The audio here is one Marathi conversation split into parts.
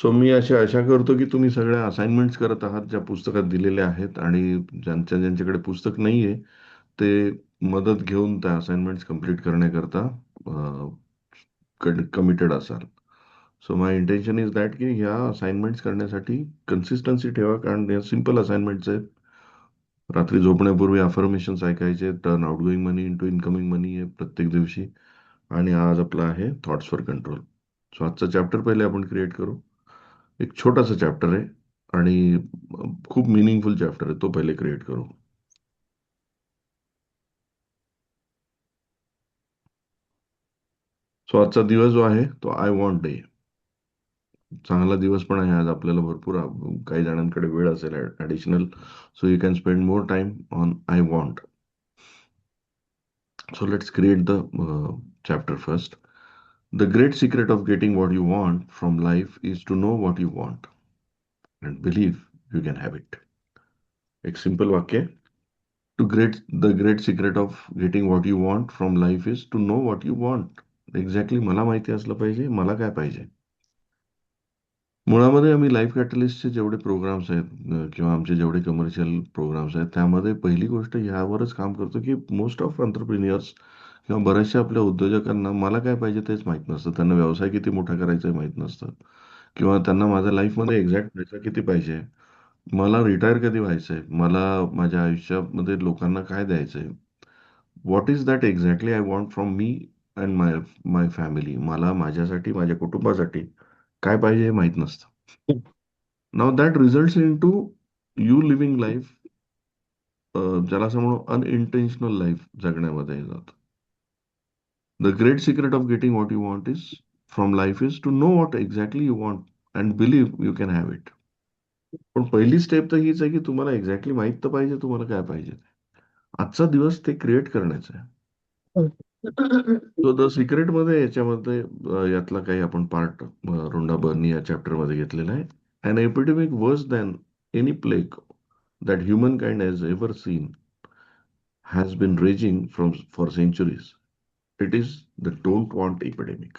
सो मी आशा करतो की तुम्ही सगळ्या असाइनमेंट्स करत आहात ज्या पुस्तकात दिलेल्या आहेत आणि ज्यांच्याकडे पुस्तक नाहीये ते मदत घेऊन त्या असाइनमेंट्स कंप्लीट करण्याकरता कमिटेड असाल. So my intention is that की ह्या असाइनमेंट्स करण्यासाठी कन्सिस्टन्सी ठेवा, कारण या सिम्पल असाइनमेंट्स आहेत. रात्री झोपण्यापूर्वी अफर्मेशन्स ऐकायचे, turn outgoing money into incoming मनी आहे प्रत्येक दिवशी. आणि आज आपला आहे थॉट्स फॉर कंट्रोल. सो आजचा चॅप्टर पहिले आपण क्रिएट करू. एक छोटासा चॅप्टर आहे आणि खूप मिनिंगफुल चॅप्टर आहे, तो पहिले क्रिएट करू. सो आजचा दिवस जो आहे तो आय वॉन्ट डे. चांगला दिवस पण आहे आज आपल्याला, भरपूर काही जणांकडे वेळ असेल additional. So you can spend more time on I want. So let's create the chapter first. The great secret of getting what you want from life is to know what you want and believe you can have it. एक सिंपल वाक्य. The great secret of getting what you want from life is to know what you want. Exactly मला माहिती असलं पाहिजे मला काय पाहिजे. मुळामध्ये आम्ही लाईफ कॅटलिस्टचे जेवढे प्रोग्राम्स आहेत किंवा आमचे जेवढे कमर्शियल प्रोग्राम्स आहेत त्यामध्ये पहिली गोष्ट ह्यावरच काम करतो की मोस्ट ऑफ एंटरप्रिन्युअर्स किंवा बऱ्याचशा आपल्या उद्योजकांना मला काय पाहिजे तेच माहित नसतं. त्यांना व्यवसाय किती मोठा करायचा आहे माहित नसतं, किंवा त्यांना माझ्या लाईफमध्ये एक्झॅक्ट पैसा किती पाहिजे, मला रिटायर कधी व्हायचंय, मला माझ्या आयुष्यामध्ये लोकांना काय द्यायचंय, what is that exactly I want from me and my my family. मला माझ्यासाठी माझ्या कुटुंबासाठी काय पाहिजे हे माहित नसतं. नाव now results in to you living life, ज्याला असं म्हणू अनइंटेन्शनल लाईफ जगण्यामध्ये जातं. The great secret of getting what you want is from life is to know what exactly you want and believe you can have it. पण पहिली स्टेप तर हीच आहे की तुम्हाला एक्झॅक्टली माहित तर पाहिजे तुम्हाला काय पाहिजे. आजचा दिवस ते क्रिएट करण्याचा आहे. सो द सिक्रेट मध्ये याच्यामध्ये यातला काही आपण पार्ट रोंडा बर्नी या चॅप्टर मध्ये घेतलेला आहे. अन एपिडेमिक वर्स than any plague that humankind has ever seen has been raging from for centuries. It is the don't want epidemic.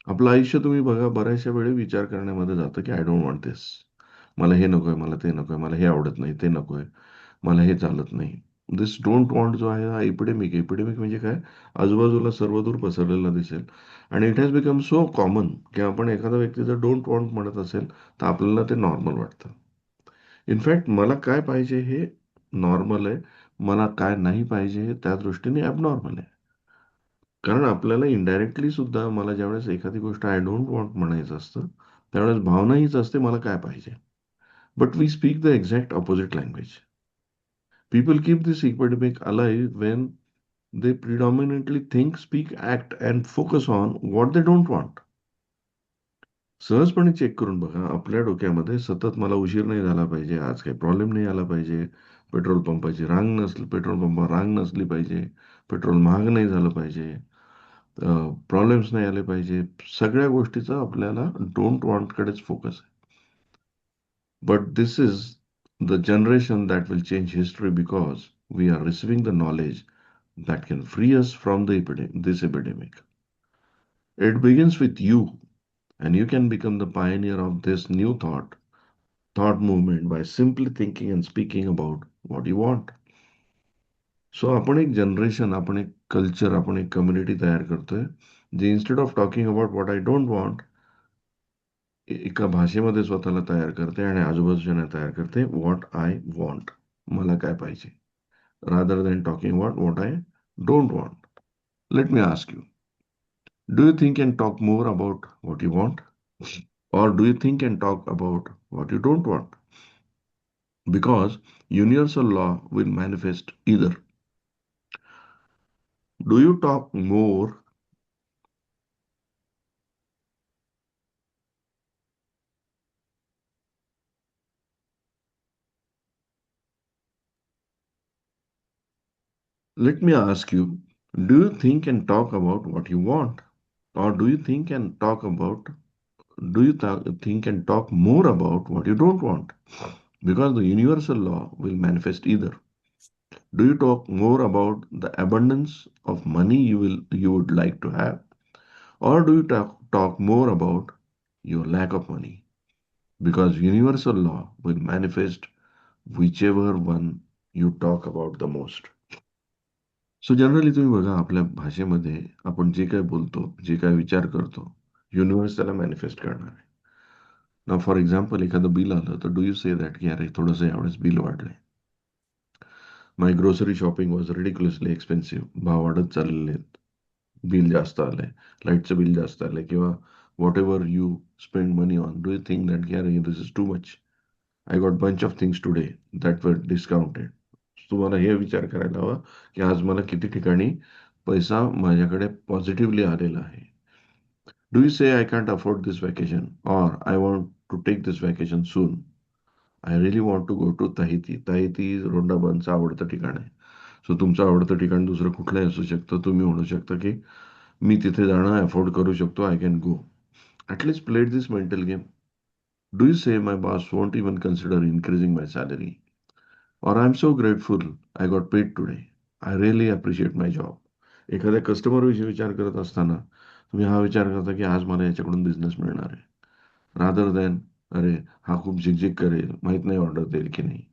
आपलं आयुष्य तुम्ही बघा बऱ्याचशा वेळी विचार करण्यामध्ये जातं की आय डोंट वॉन्ट दिस. मला हे नकोय, मला ते नकोय, मला हे आवडत नाही, ते नकोय, मला हे चालत नाही. दिस डोंट वॉन्ट जो आहे हा एपिडेमिक. एपिडेमिक म्हणजे काय, आजूबाजूला सर्वदूर पसरलेला दिसेल. आणि it has become so common की आपण एखादा व्यक्ती जर डोंट वॉन्ट म्हणत असेल तर आपल्याला ते नॉर्मल वाटतं. इनफॅक्ट मला काय पाहिजे हे नॉर्मल आहे, मला काय नाही पाहिजे हे त्या दृष्टीने ॲबनॉर्मल आहे. कारण आपल्याला इनडायरेक्टली सुद्धा मला ज्यावेळेस एखादी गोष्ट आय डोंट वॉन्ट म्हणायचं असतं त्यावेळेस भावना हीच असते मला काय पाहिजे. But we speak the exact opposite language. People keep this epidemic alive when they predominantly think, speak, act and focus on what they don't want. सहजपणे चेक करून बघा आपल्या डोक्यामध्ये सतत मला उशीर नाही झाला पाहिजे, आज काही प्रॉब्लेम नाही आला पाहिजे, पेट्रोल पंपाची रांग नसली, पेट्रोल पंपावर रांग नसली पाहिजे, पेट्रोल महाग नाही झालं पाहिजे, प्रॉब्लेम्स नाही आले पाहिजे. सगळ्या गोष्टीचा आपल्याला डोंट वॉन्ट कडेच फोकस आहे. But this is the generation that will change history because we are receiving the knowledge that can free us from this epidemic. It begins with you, and you can become the pioneer of this new thought movement by simply thinking and speaking about what you want. So आपण एक जनरेशन, आपण एक कल्चर, आपण एक कम्युनिटी तयार करतोय जे instead of talking about what I don't want एका भाषेमध्ये स्वतःला तयार करते आणि आजूबाजूच्या तयार करते व्हॉट आय वॉन्ट, मला काय पाहिजे, rather than talking about what I don't want. Let me ask you, do you think and talk more about what you want, or do you think and talk about what you don't want? Because universal law will manifest either. Do you talk more? Let me ask you, do you think and talk about what you want? Or do you think and talk about, do you think and talk more about what you don't want? Because the universal law will manifest either. Do you talk more about the abundance of money you would like to have? Or do you talk more about your lack of money? because universal law will manifest whichever one you talk about the most. So generally तुम्ही बघा आपल्या भाषेमध्ये आपण जे काय बोलतो, जे काय विचार करतो, युनिव्हर्स त्याला मॅनिफेस्ट करणार आहे. ना फॉर एक्झाम्पल एखादं बिल आलं तर डू यू से दॅट की अरे थोडंसं यावेळेस बिल वाढलंय. माय ग्रोसरी शॉपिंग वॉज रिडिक्युलसली एक्सपेन्सिव्ह. भाव वाढत चाललेले आहेत. बिल जास्त आलंय. लाईटचं बिल जास्त आलंय किंवा whatever you spend money on, do you think that की अरे this is too much. I got bunch of things today that were discounted. तुम्हाला हे विचार करायला हवा की आज मला किती ठिकाणी पैसा माझ्याकडे पॉझिटिव्हली आलेला आहे. Do you say I can't afford this vacation or I want to take this vacation soon. I really want to go to Tahiti. Tahiti रोंडाबांचं आवडतं ठिकाण आहे. सो तुमचं आवडतं ठिकाण दुसरं कुठलंही असू शकतं. तुम्ही म्हणू शकता की मी तिथे जाणं अफोर्ड करू शकतो. I can go. At least played this mental game. Do you say my boss won't even consider increasing my salary or I am so grateful I got paid today. I really appreciate my job. एखाद्या कस्टमरविषयी विचार करत असताना तुम्ही हा विचार करता की आज मला याच्याकडून बिझनेस मिळणार आहे. रादर दॅन अरे हा खूप झिकझिक करेल, माहित नाही ऑर्डर देईल की नाही.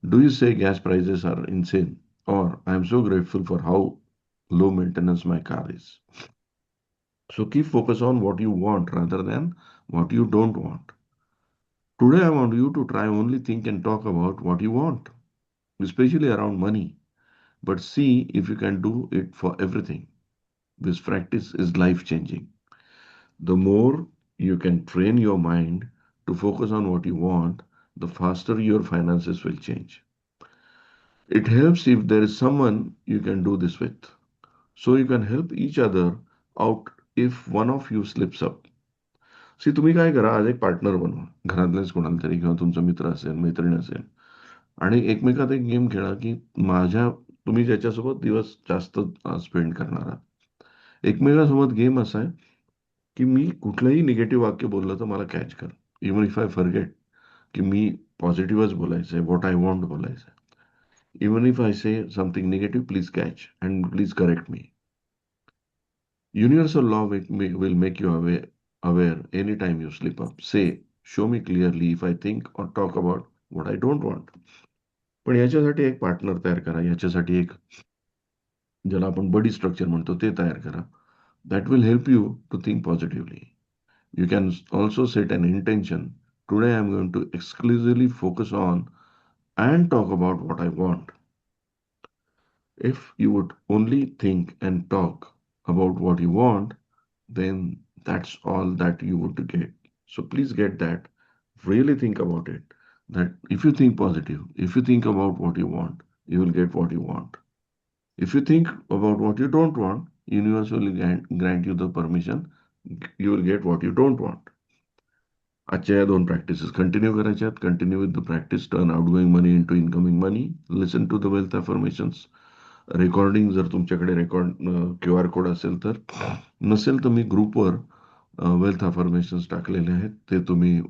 Do you say gas prices are insane or I am so grateful for how low maintenance my car is. So keep focus on what you want rather than what you don't want. Today I want you to try only think and talk about what you want, especially around money. But see if you can do it for everything. This practice is life changing. The more you can train your mind to focus on what you want, the faster your finances will change. It helps if there is someone you can do this with. So you can help each other out if one of you slips up. See तुम्ही काय करा, आज एक पार्टनर बनवा. घरातलेच कोणाला तरी किंवा तुमचा मित्र असेल, मैत्रीण असेल आणि एकमेकात एक गेम खेळा, की तुम्ही ज्याच्यासोबत दिवस जास्त स्पेंड करणार आहात. एकमेकांसोबत गेम असा आहे, की मी कुठलंही निगेटिव्ह वाक्य बोललं तर मला कॅच कर. इवन इफ आय फॉरगेट की मी पॉझिटिव्हच बोलायचंय, व्हॉट आय वॉन्ट बोलायचंय. Even if I say something negative, please catch and please correct me. Universal law will make you aware anytime you slip up. Say, show me clearly if I think or talk about what I don't want. पण याच्यासाठी एक पार्टनर तयार करा. याच्यासाठी एक ज्याला आपण बडी स्ट्रक्चर म्हणतो ते तयार करा. That will help you to think positively. You can also set an intention. Today I am going to exclusively focus on and talk about what I want. If you would only think and talk about what you want, then that's all that you would get. So please get that. Really think about it. That if you think positive, if you think about what you want, you will get what you want. If you think about what you don't want, universe will grant you the permission. You will get what you don't want. आजच्या या 2 प्रॅक्टिसेस कंटिन्यू करायच्या आहेत. Continue with the practice turn outgoing money into incoming money. Listen to the wealth affirmations. Recording जर तुमच्याकडे QR कोड असेल तर. नसेल तर मी ग्रुपवर वेल्थ अफर्मेशन्स टाकलेले आहेत. ते तुम्ही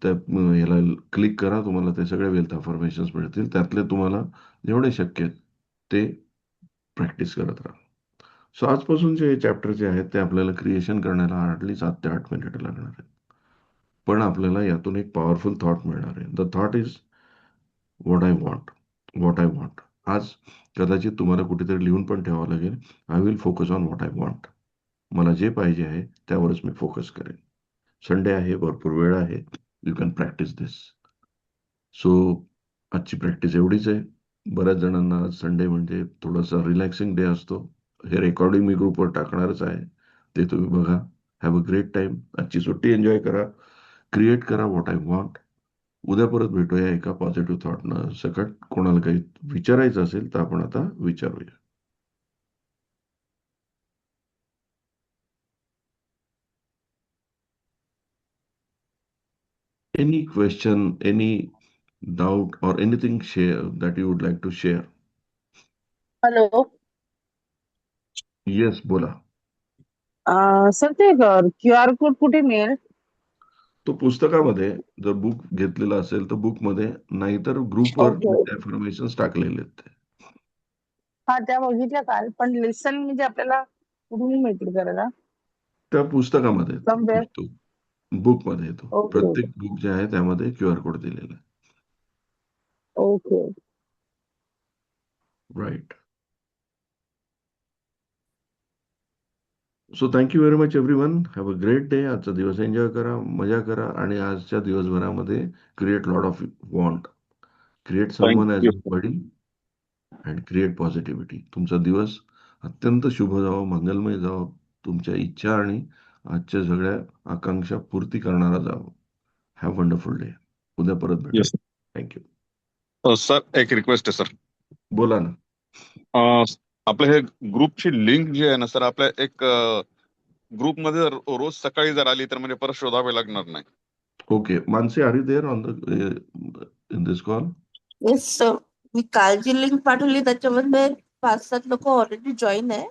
त्या ह्याला क्लिक करा. तुम्हाला ते सगळे वेल्थ अफर्मेशन्स मिळतील. त्यातले तुम्हाला जेवढे शक्य आहेत ते प्रॅक्टिस करत राहा. सो आजपासूनचे हे चॅप्टर जे आहेत ते आपल्याला क्रिएशन करण्याला हार्डली 7 ते 8 मिनिटं लागणार आहेत. पण आपल्याला यातून एक पॉवरफुल थॉट मिळणार आहे. The thought is what I want. What I want. आज कदाचित तुम्हाला कुठेतरी लिहून पण ठेवावं लागेल. I will focus on what I want. मला जे पाहिजे आहे त्यावरच मी फोकस करेन. संडे आहे, भरपूर वेळ आहे. You can practice this. So आजची प्रॅक्टिस एवढीच आहे. बऱ्याच जणांना संडे म्हणजे थोडासा रिलॅक्सिंग डे असतो. हे रेकॉर्डिंग मी ग्रुपवर टाकणारच आहे. ते तुम्ही बघा. Have a great time. आजची सुट्टी एन्जॉय करा. क्रिएट करा व्हॉट आय वॉन्ट. उद्या परत भेटूया एका पॉझिटिव्ह थॉटनं सकट. कोणाला काही विचारायचं असेल तर आपण आता विचारूया. Any question, any doubt or anything share that you would like to share? Hello. Yes, बोला. सर ते QR कोड कुठे मिळेल? तो पुस्तकामध्ये जर बुक घेतलेला असेल तर बुकमध्ये, नाहीतर ग्रुपवर ओके. इन्फॉर्मेशन टाकलेले आहेत ते. हा, त्या बघितल्या काल, पण लेसन म्हणजे आपल्याला कुठून मिळतील करायला? त्या पुस्तकामध्ये समवेअर. पुस्तक बुकमध्ये येतो. ओके ओके प्रत्येक बुक जे आहे त्यामध्ये QR कोड दिलेला आहे. Okay right. So thank you very much everyone. Have a great day. आजचा दिवस एन्जॉय करा, मजा करा आणि आजच्या दिवसभरामध्ये create lot of want. Create someone as thank you. Your buddy and create positivity. तुमचा दिवस अत्यंत शुभ जावो, मंगलमय जावो. तुमच्या इच्छा आणि आजच्या सगळ्या आकांक्षा पूर्ती करणारा जावो. Have wonderful day. उद्या परत भेटू. येस. थँक्यू. सर एक रिक्वेस्ट आहे सर. बोला ना. आपलं हे ग्रुपची लिंक जी आहे ना सर, आपल्या एक ग्रुपमध्ये रोज सकाळी जर आली तर म्हणजे परत शोधावे लागणार नाही. Okay. Mansi, are you there on the in this call? Yes sir, मी काल जी लिंक पाठवली त्याच्यामध्ये 5-7 लोक ऑलरेडी जॉईन आहे.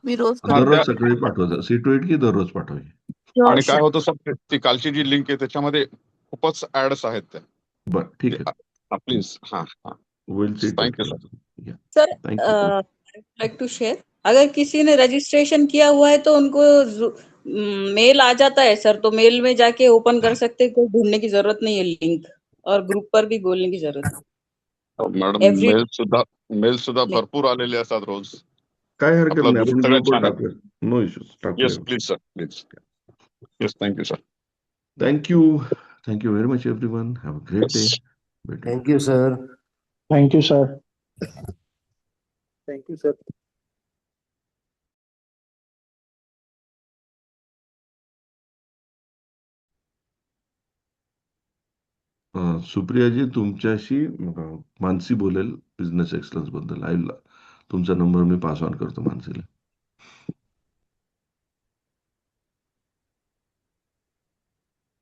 मी रोज हा, दररोज त्या- सकाळी पाठवतो. सी टू एट की दररोज पाठवायची? आणि काय होतं सर, ती कालची जी लिंक आहे त्याच्यामध्ये खूपच ऍड्स आहेत त्या. बरं, ठीक आहे. प्लीज. हा हा. Will see to thank you it. Sir. Sir, thank you. Like to share, अगर किसी ने रजिस्ट्रेशन किया हुआ है तो उनको मेल आ जाता है सर, तो मेल में जाके ओपन कर सकते हैं, कोई ढूंढने की जरूरत नहीं है लिंक, और ग्रुप पर भी बोलने की जरूरत नहीं. मॅडम, Every- मेल सुद्धा भरपूर आलेले असतात रोज. काय हरकत आपला नाही, group आपण सगळ्यात ग्रुपवर छान आहे. टाकूया. नो इश्यूज, येस टाकूया. Please sir, please. Yes, thank you sir. Thank you. Thank you very much everyone. Have a great day. भेटूया. Thank you, sir. Thank you sir. Thank you, sir. सुप्रियाजी, तुमच्याशी मानसी बोलेल बिझनेस एक्सलन्स बद्दल. तुमचा नंबर मी पास ऑन करतो मानसीला.